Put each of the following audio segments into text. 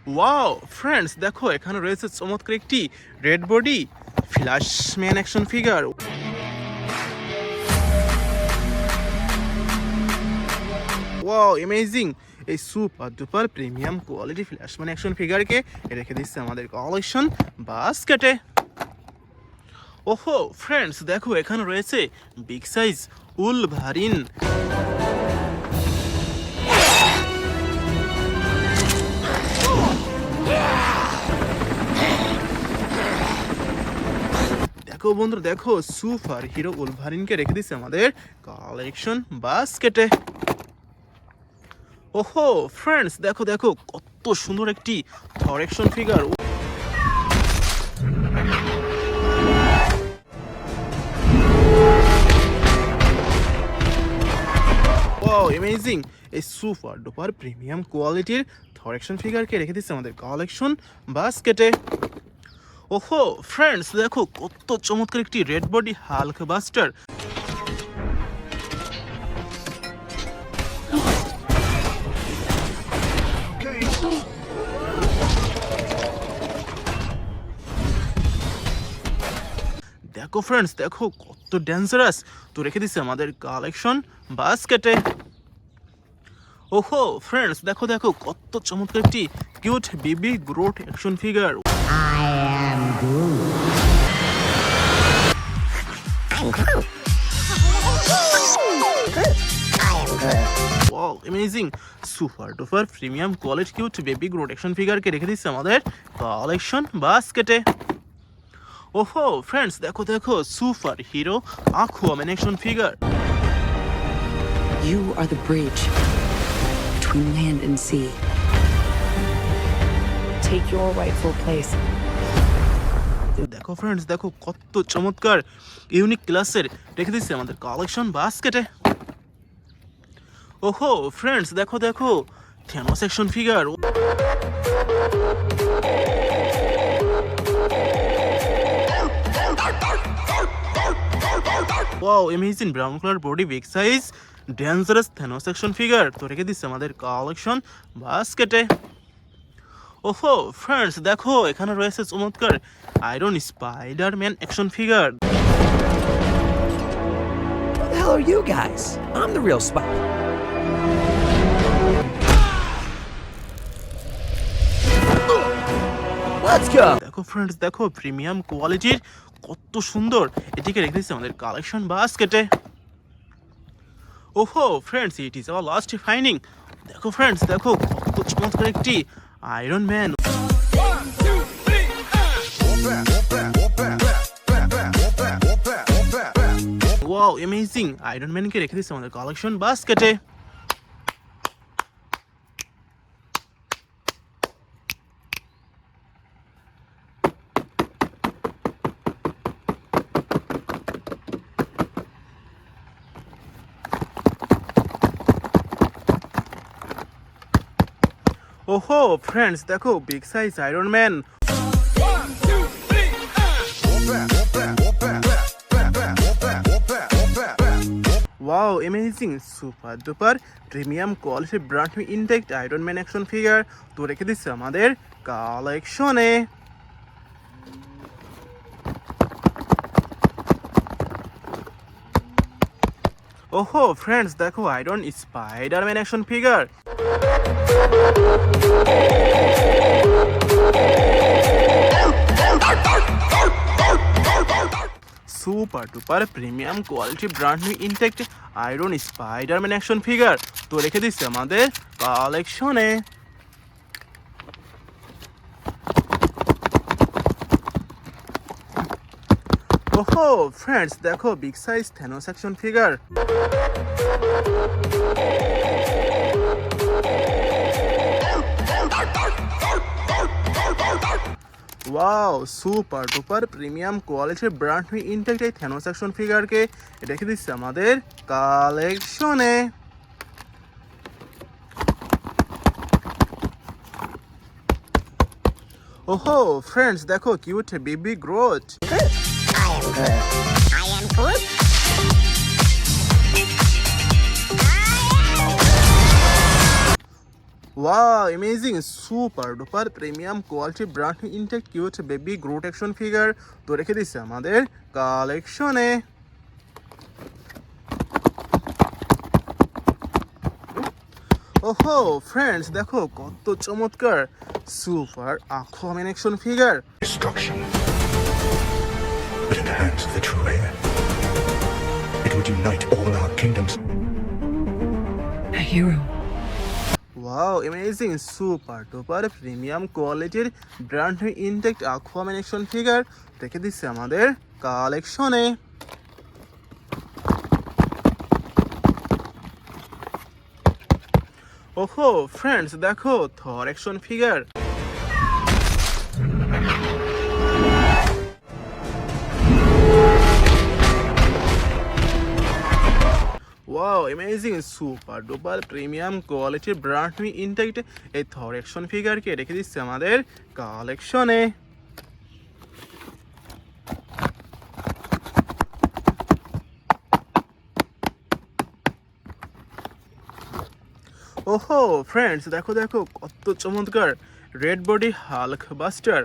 Wow friends, দেখো এখানে রয়েছে চমৎকার একটি red body Flashman action figure. Wow amazing! এই super duper premium quality Flashman action ফিগারকে রেখে দিচ্ছে আমাদের কালেকশন বাস্কেটে। ওহো ফ্রেন্ডস, দেখো এখানে রয়েছে বিগ সাইজ উলভারিন। দেখো বন্ধুরা, দেখো সুপার হিরো উলভারিনকে রেখে দিচ্ছে আমাদের কালেকশন বাস্কেটে। ওহো ফ্রেন্ডস, দেখো দেখো কত সুন্দর একটি থর অ্যাকশন ফিগার। Wow amazing! এই সুপার ডুপার প্রিমিয়াম কোয়ালিটির থর অ্যাকশন ফিগারকে রেখে দিচ্ছে আমাদের কালেকশন বাস্কেটে। ওহো ফ্রেন্ডস, দেখো কত চমৎকার একটি রেড বডি হাল্ক বাস্টার। দেখো ফ্রেন্ডস, দেখো কত ডেঞ্জারাস, তো রেখে দিচ্ছে আমাদের কালেকশন বাস্কেটে। ওহো ফ্রেন্ডস, দেখো দেখো কত চমৎকার একটি cute baby Groot action figure. Wow amazing! Super duper premium quality cute baby Groot action ফিগারকে রেখে দিচ্ছে আমাদের কালেকশন বাস্কেটে। ওহো ফ্রেন্ডস, দেখো দেখো super hero Aquaman action figure. You are the bridge between land and sea. Take your rightful place. দেখো friends, দেখো কত চমৎকার ইউনিক ক্লাসের রেখে দিচ্ছে আমাদের কালেকশন বাস্কেটে। ওহো ফ্রেন্ডস, দেখো দেখো Thanos action figure. Wow amazing! Brown colour body big size dangerous Thanos action figure, তো রেখে দিচ্ছে আমাদের কালেকশন বাস্কেটে। ওহো ফ্রেন্ডস, দেখো এখানে রয়েছে চমৎকার iron Spiderman action figure. Who the hell are you guys? I'm the real spy. Let's go. দেখো ফ্রেন্ডস, দেখো প্রিমিয়াম কোয়ালিটির কত সুন্দর, এটিকে রেখে দিচ্ছে আমাদের কালেকশন বাস্কেটে। ওহো friends, it is our last finding. দেখো ফ্রেন্ডস, দেখো কত চমৎকার একটি Iron Man. Wow amazing! Iron ম্যানকে রেখে দিচ্ছে আমাদের কালেকশন বাস্কেটে। ওহো ফ্রেন্ডস, দেখো big size Iron Man. Wow amazing! Super duper premium quality brand new intact Iron Man action figure, তো রেখে দিচ্ছে আমাদের কালেকশনে। ওহো ফ্রেন্ডস, দেখো Iron Spiderman action figure. Super duper premium quality brand new intact Iron Spiderman action figure, তো রেখে দিচ্ছে আমাদের কালেকশনে। ওহো ফ্রেন্ডস, দেখো big size Thanos action figure. Wow super duper premium কোয়ালিটির ব্র্যান্ড নিউ ইনটেক্ট এই থ্যানোস অ্যাকশন ফিগারকে রেখে দিচ্ছে আমাদের কালেকশনে। ওহো ফ্রেন্ডস, দেখো cute baby growth. Wow, amazing, super duper premium quality brand new intact cute baby Groot action figure তো রেখে দিচ্ছে আমাদের কালেকশনে। ওহো ফ্রেন্ডস, দেখো কত চমৎকার super Aquaman action figure. Destruction. But in the hands of the true heir, it would unite all our kingdoms. A hero. Wow, amazing, super duper premium কোয়ালিটির brand new intact Aquaman action figure রেখে দিচ্ছে আমাদের কালেকশনে। ওহো friends, দেখো Thor action figure. Wow, amazing, super duper premium কোয়ালিটির brand new intact এই Thor action ফিগারকে রেখে দিচ্ছে আমাদের কালেকশনে। ওহো ফ্রেন্ডস, দেখো দেখো কত চমৎকার red body Hulk buster.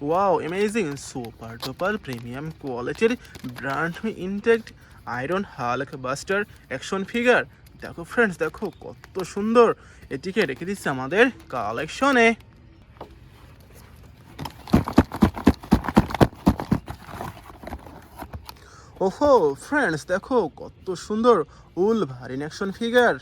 Wow, amazing, super duper premium কোয়ালিটির brand intact iron Hulk buster action figure. দেখো ফ্রেন্ডস, দেখো কত সুন্দর, এটিকে রেখে দিচ্ছে আমাদের কালেকশনে। ওহো ফ্রেন্ডস, দেখো কত সুন্দর Wolverine action figure.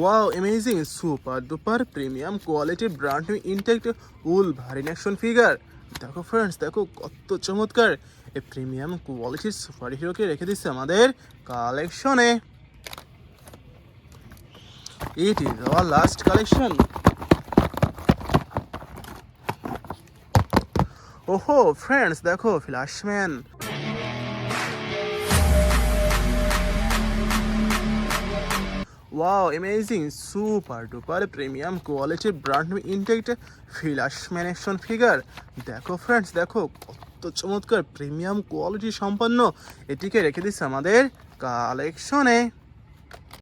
Wow, amazing, super duper premium quality brand new intact Wolverine action figure. দেখো ফ্রেন্ডস, দেখো কত চমৎকার এই প্রিমিয়াম কোয়ালিটির সুপার হিরোকে রেখে দিচ্ছে আমাদের কালেকশনে। It is our last collection. ওহো ফ্রেন্ডস, দেখো Flashman. Wow, amazing, super duper premium কোয়ালিটির brand new intact Flashman action figure. দেখো ফ্রেন্ডস, দেখো কত চমৎকার প্রিমিয়াম কোয়ালিটি সম্পন্ন, এটিকে রেখে দিচ্ছে আমাদের কালেকশনে।